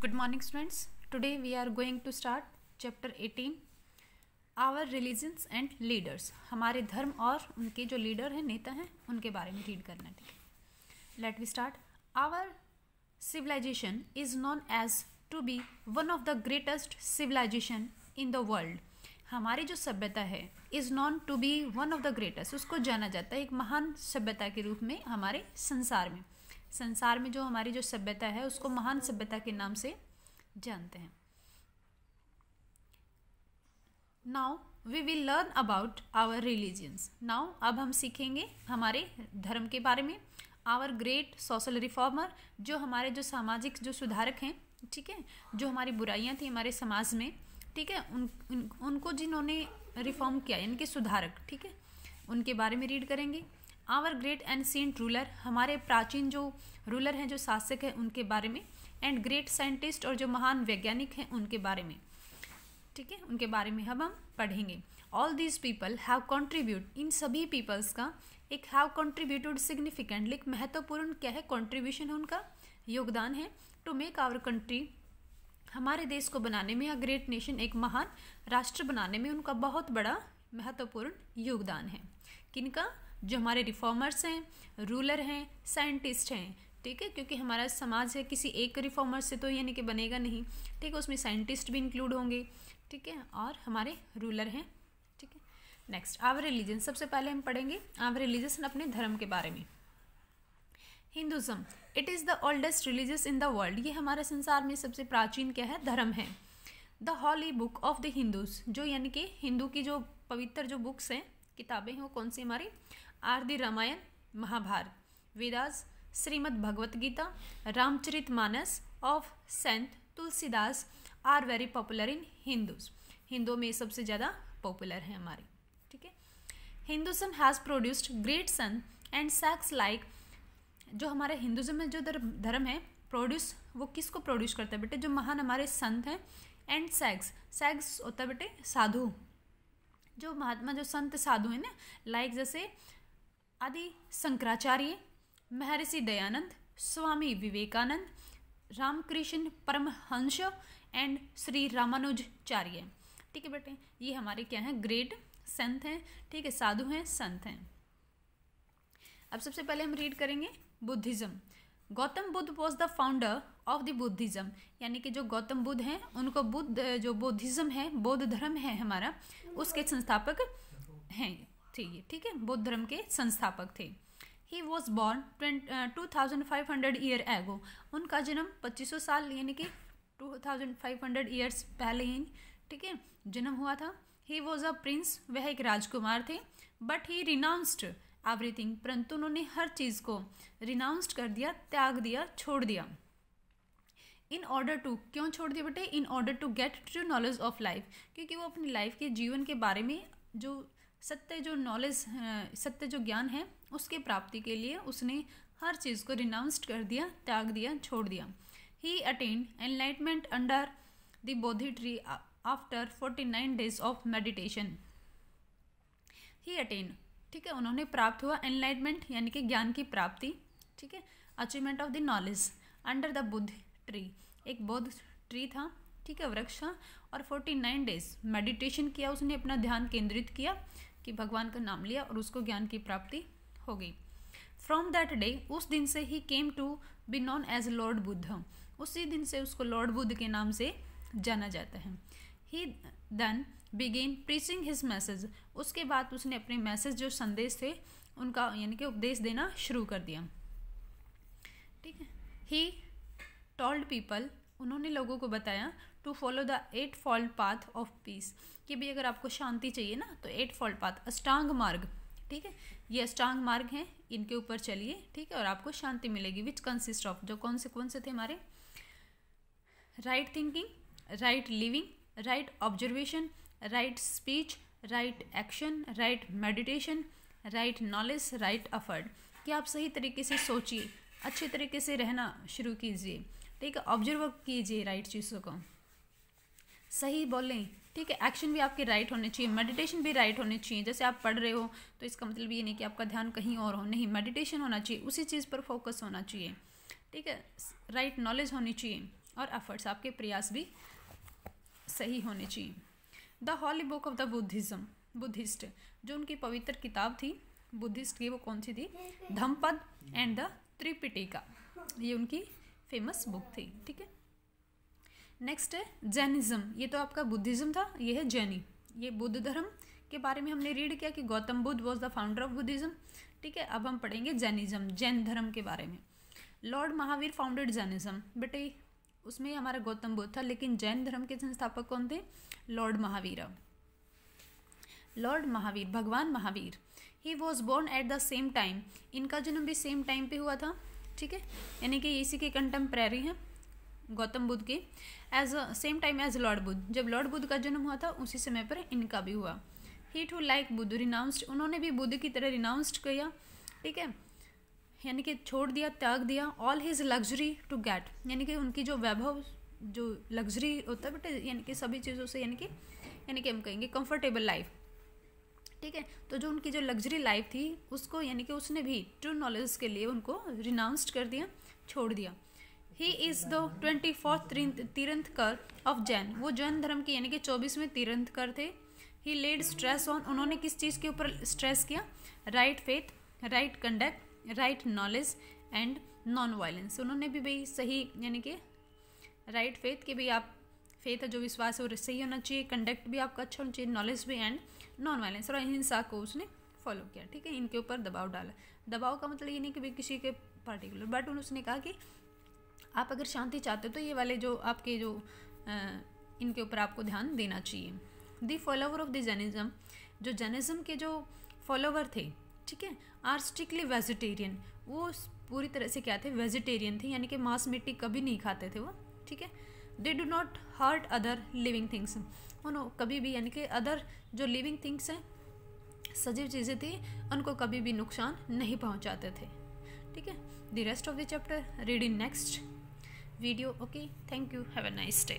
Good morning, students. Today we are going to start chapter 18 Our Religions and Leaders. हमारे धर्म और उनके जो लीडर हैं, नेता हैं, उनके बारे में रीड करना है. ठीक है, let we start. Our civilization is known as to be one of the greatest civilization in the world. हमारी जो सभ्यता है is known to be one of the greatest, उसको जाना जाता है एक महान सभ्यता के रूप में. हमारे संसार में जो हमारी जो सभ्यता है उसको महान सभ्यता के नाम से जानते हैं. Now we will learn about our religions. Now अब हम सीखेंगे हमारे धर्म के बारे में. आवर ग्रेट सोशल रिफॉर्मर, जो हमारे जो सामाजिक जो सुधारक हैं, ठीक है, जो हमारी बुराइयां थी हमारे समाज में, ठीक है, उनको जिन्होंने रिफॉर्म किया यानी कि सुधारक, ठीक है, उनके बारे में रीड करेंगे. आवर ग्रेट एंशिएंट रूलर, हमारे प्राचीन जो रूलर हैं, जो शासक हैं, उनके बारे में. एंड ग्रेट साइंटिस्ट, और जो महान वैज्ञानिक हैं उनके बारे में, ठीक है, उनके बारे में हम पढ़ेंगे. All these people have contribute, इन सभी पीपल्स का एक हैव कॉन्ट्रीब्यूटेड सिग्निफिकेंटली, एक महत्वपूर्ण क्या है, कॉन्ट्रीब्यूशन है, उनका योगदान है. टू मेक आवर कंट्री, हमारे देश को बनाने में, या ग्रेट नेशन, एक महान राष्ट्र बनाने में उनका बहुत बड़ा महत्वपूर्ण योगदान है. किनका? जो हमारे रिफॉर्मर्स हैं, रूलर हैं, साइंटिस्ट हैं, ठीक है, क्योंकि हमारा समाज है किसी एक रिफॉर्मर से तो यानी कि बनेगा नहीं, ठीक है, उसमें साइंटिस्ट भी इंक्लूड होंगे, ठीक है, और हमारे रूलर हैं, ठीक है. Next, our religion. सबसे पहले हम पढ़ेंगे आवर रिलीजन, अपने धर्म के बारे में. Hinduism, it is the oldest religious in the world, ये हमारे संसार में सबसे प्राचीन क्या है, धर्म है. The holy book of the Hindus, जो यानी कि हिंदू की जो पवित्र जो बुक्स हैं, किताबें हैं, वो कौन सी हमारी? Are the Ramayana, Mahabharata, Vedas, Shrimad Bhagavad Gita, Ramcharit Manas of saint Tulsidas are very popular in Hindus. हिंदुओं में सबसे ज़्यादा पॉपुलर है हमारे, ठीक है. Hinduism has produced great son and sects like, जो हमारे हिंदुज़म में जो धर्म है, प्रोड्यूस, वो किसको प्रोड्यूस करता है बेटे? जो महान हमारे संत हैं. एंड सेक्स होता है बेटे साधु, जो महात्मा, जो संत साधु हैं ना, लाइक जैसे आदि शंकराचार्य, महर्षि दयानंद, स्वामी विवेकानंद, रामकृष्ण परमहंस एंड श्री रामानुजाचार्य, ठीक है बेटे. ये हमारे क्या हैं? ग्रेट संत हैं, ठीक है, साधु हैं, संत हैं. अब सबसे पहले हम रीड करेंगे Buddhism. Gautam Buddha was the founder of the Buddhism, यानी कि जो गौतम बुद्ध हैं उनको बुद्ध, जो बुद्धिज़्म है, बौद्ध धर्म है हमारा, उसके संस्थापक हैं थे ये, ठीक है, बौद्ध धर्म के संस्थापक थे. He was born 2500 year ago, उनका जन्म 2500 साल यानी कि 2500 ईयर्स पहले ही, ठीक है, जन्म हुआ था. ही वॉज अ प्रिंस, वह एक राजकुमार थे. बट ही रिनाउंस्ड एवरीथिंग, परंतु उन्होंने हर चीज़ को रिनाउंस्ड कर दिया, त्याग दिया, छोड़ दिया. इन ऑर्डर टू, क्यों छोड़ दिया बेटे? In order to get true knowledge of life, क्योंकि वो अपनी लाइफ के जीवन के बारे में जो सत्य, जो नॉलेज, सत्य जो ज्ञान है, उसके प्राप्ति के लिए उसने हर चीज़ को रिनाउंस्ड कर दिया, त्याग दिया, छोड़ दिया. He attend enlightenment under the Bodhi tree after 49 days of meditation. He attend, ठीक है, उन्होंने प्राप्त हुआ एनलाइटमेंट यानी कि ज्ञान की प्राप्ति, ठीक है, achievement of the knowledge under the Buddha tree, एक बौद्ध ट्री था, ठीक है, वृक्ष था, और 49 डेज मेडिटेशन किया, उसने अपना ध्यान केंद्रित किया कि भगवान का नाम लिया और उसको ज्ञान की प्राप्ति हो गई. फ्रॉम दैट डे, उस दिन से he came to be known as lord Buddha, उसी दिन से उसको लॉर्ड बुद्ध के नाम से जाना जाता है. He then began preaching his message, उसके बाद उसने अपने मैसेज, जो संदेश थे उनका यानी कि उपदेश देना शुरू कर दिया, ठीक है. ही टोल्ड पीपल, उन्होंने लोगों को बताया, to follow the 8 fold path of peace, कि भाई अगर आपको शांति चाहिए ना तो 8 फोल्ड पाथ, अष्टांग मार्ग, ठीक है, ये अष्टांग मार्ग हैं, इनके ऊपर चलिए, ठीक है, और आपको शांति मिलेगी. विच कंसिस्ट ऑफ, जो कौन से थे हमारे? Right thinking, right living, right observation, right speech, right action, right meditation, right knowledge, right effort, कि आप सही तरीके से सोचिए, अच्छे तरीके से रहना शुरू कीजिए, ठीक है, ऑब्जर्व कीजिए राइट चीज़ों को, सही बोलें, ठीक है, एक्शन भी आपके राइट होने चाहिए, मेडिटेशन भी राइट होने चाहिए. जैसे आप पढ़ रहे हो तो इसका मतलब ये नहीं कि आपका ध्यान कहीं और हो, नहीं, मेडिटेशन होना चाहिए, उसी चीज़ पर फोकस होना चाहिए, ठीक है, राइट नॉलेज होनी चाहिए, और एफर्ट्स, आपके प्रयास भी सही होने चाहिए। The holy book of the Buddhism, Buddhist जो उनकी पवित्र किताब थी बुद्धिस्ट की, वो कौन सी थी? धम्मपद एंड द त्रिपिटिका, ये उनकी फेमस बुक थी। ठीक है, नेक्स्ट है जैनिज्म। ये तो आपका बुद्धिज्म था, ये है जैनी। ये बुद्ध धर्म के बारे में हमने रीड किया कि Gautam Buddha was the founder of Buddhism. ठीक है, अब हम पढ़ेंगे जैनिज्म, जैन धर्म के बारे में। Lord Mahavir founded Jainism. बेटे उसमें हमारा गौतम बुद्ध था, लेकिन जैन धर्म के संस्थापक कौन थे? लॉर्ड महावीर। लॉर्ड महावीर, भगवान Mahavir. He was born at the same time, इनका जन्म भी सेम टाइम पे हुआ था। ठीक है, यानी कि इसी के कंटेम्प्रेरी हैं गौतम बुद्ध के, as same time as lord Buddha. जब लॉर्ड बुद्ध का जन्म हुआ था उसी समय पर इनका भी हुआ। ही टू लाइक बुद्ध रिनाउंस्ड, उन्होंने भी बुद्ध की तरह रिनाउंस्ड किया। ठीक है, यानी कि छोड़ दिया, त्याग दिया। All his luxury to get, यानी कि उनकी जो वैभव, जो लग्जरी होता है बेटे, यानी कि सभी चीज़ों से, यानी कि हम कहेंगे कंफर्टेबल लाइफ। ठीक है, तो जो उनकी जो लग्जरी लाइफ थी उसको, यानी कि उसने भी ट्रू नॉलेज के लिए उनको रिनाउंस्ड कर दिया, छोड़ दिया। ही इज़ द 24th तीर्थंकर ऑफ जैन, वो जैन धर्म के यानी कि 24वें तीर्थंकर थे। ही लेड स्ट्रेस ऑन, उन्होंने किस चीज़ के ऊपर स्ट्रेस किया? Right faith, right conduct, right knowledge and non violence. उन्होंने भी भाई सही, यानी कि राइट फेथ कि भाई आप फेथ है जो विश्वास है वो सही होना चाहिए, कंडक्ट भी आपका अच्छा होना चाहिए, नॉलेज भी, एंड नॉन वायलेंस, और अहिंसा को उसने फॉलो किया। ठीक है, इनके ऊपर दबाव डाला। दबाव का मतलब ये नहीं कि भाई किसी के पार्टिकुलर, बट उसने कहा कि आप अगर शांति चाहते हो तो ये वाले जो आपके जो इनके ऊपर आपको ध्यान देना चाहिए। The follower of the Jainism, जो जैनिज्म के जो फॉलोवर थे, ठीक है, आर स्ट्रिक्टली वेजिटेरियन, वो पूरी तरह से क्या थे? वेजिटेरियन थे, यानी कि मांस मिट्टी कभी नहीं खाते थे वो। ठीक है, they do not hurt other living things, उन्होंने कभी भी, यानी कि अदर जो लिविंग थिंग्स हैं, सजीव चीज़ें थी, उनको कभी भी नुकसान नहीं पहुंचाते थे। ठीक है, the rest of the chapter read in next video. Okay, thank you, have a nice day.